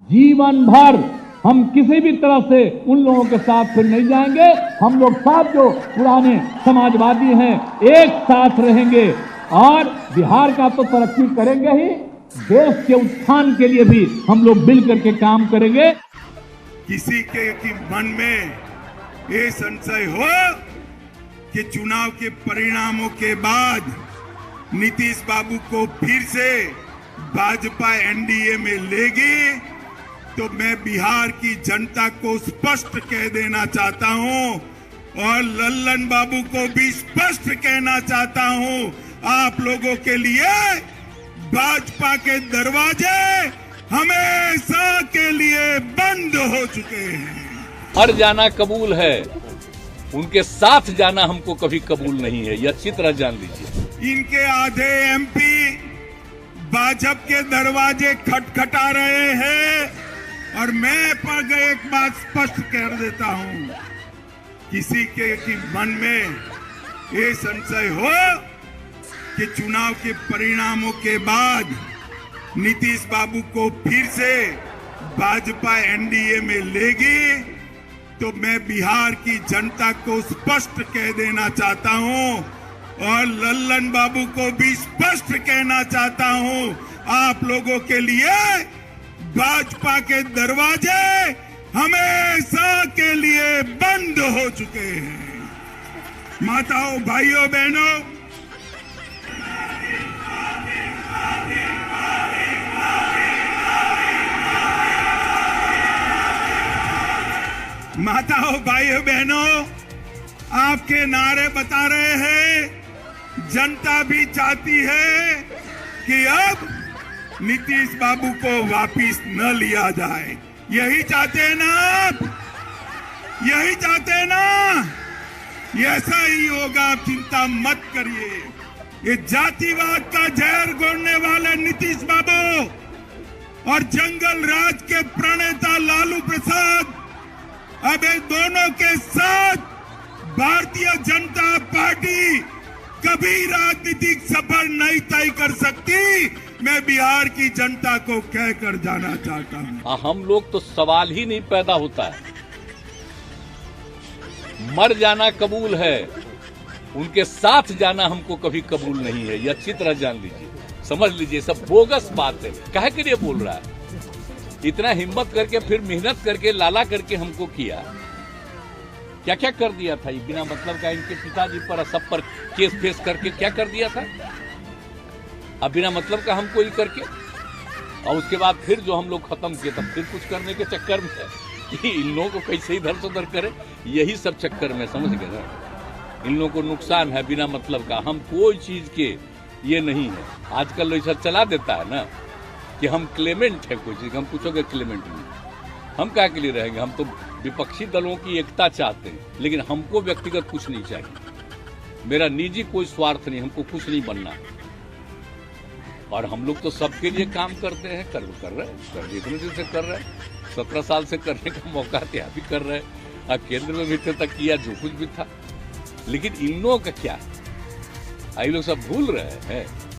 जीवन भर हम किसी भी तरह से उन लोगों के साथ फिर नहीं जाएंगे। हम लोग सब जो पुराने समाजवादी हैं एक साथ रहेंगे और बिहार का तो तरक्की करेंगे ही, देश के उत्थान के लिए भी हम लोग मिल करके काम करेंगे। किसी के मन में ये संशय हो कि चुनाव के परिणामों के बाद नीतीश बाबू को फिर से भाजपा एनडीए में लेगी, तो मैं बिहार की जनता को स्पष्ट कह देना चाहता हूं और लल्लन बाबू को भी स्पष्ट कहना चाहता हूं, आप लोगों के लिए भाजपा के दरवाजे हमेशा के लिए बंद हो चुके हैं। हर जाना कबूल है, उनके साथ जाना हमको कभी कबूल नहीं है, यह अच्छी तरह जान लीजिए। इनके आधे एमपी भाजपा के दरवाजे खटखटा रहे हैं और मैं एक बात स्पष्ट कर देता हूं, किसी के मन में ये संशय हो कि चुनाव के परिणामों के बाद नीतीश बाबू को फिर से भाजपा एनडीए में लेगी, तो मैं बिहार की जनता को स्पष्ट कह देना चाहता हूं और लल्लन बाबू को भी स्पष्ट कहना चाहता हूं, आप लोगों के लिए भाजपा के दरवाजे हमेशा के लिए बंद हो चुके हैं। माताओं, भाइयों, बहनों, माताओं, भाइयों, बहनों, आपके नारे बता रहे हैं, जनता भी चाहती है कि अब नीतीश बाबू को वापिस न लिया जाए। यही चाहते हैं ना आप? यही चाहते हैं ना? ऐसा ही होगा, आप चिंता मत करिए। ये जातिवाद का जहर घोलने वाले नीतीश बाबू और जंगल राज के प्रणेता लालू प्रसाद अब इन दोनों के साथ भारतीय जनता पार्टी कभी राजनीतिक सफर नहीं तय कर सकती, मैं बिहार की जनता को कहकर जाना चाहता हूं। हम लोग तो सवाल ही नहीं पैदा होता है, मर जाना कबूल है, उनके साथ जाना हमको कभी कबूल नहीं है, यह अच्छी तरह जान लीजिए, समझ लीजिए। सब बोगस बात है, काहे के लिए बोल रहा है? इतना हिम्मत करके फिर मेहनत करके लाला करके हमको किया, क्या क्या कर दिया था ये बिना मतलब का, इनके पिताजी पर सब पर केस फेस करके क्या कर दिया था अब बिना मतलब का हमको ही करके, और उसके बाद फिर जो हम लोग खत्म किए तब फिर कुछ करने के चक्कर में कि इन लोगों को कैसे इधर से उधर करे, यही सब चक्कर में, समझ गए ना? इन लोगों को नुकसान है बिना मतलब का, हम कोई चीज के ये नहीं है। आजकल ऐसा चला देता है ना कि हम क्लेमेंट है कोई चीज, हम पूछोगे क्लेमेंट नहीं, हम क्या के लिए रहेंगे? हम तो विपक्षी दलों की एकता चाहते हैं, लेकिन हमको व्यक्तिगत कुछ नहीं चाहिए, मेरा निजी कोई स्वार्थ नहीं, हमको कुछ नहीं बनना। और हम लोग तो सबके लिए काम करते हैं, कर रहे हैं, इतने दिन से कर रहे हैं, 17 साल से करने का मौका था, भी कर रहे हैं, और केंद्र में भी तक किया जो कुछ भी था। लेकिन इन लोगों का क्या है, ये लोग सब भूल रहे हैं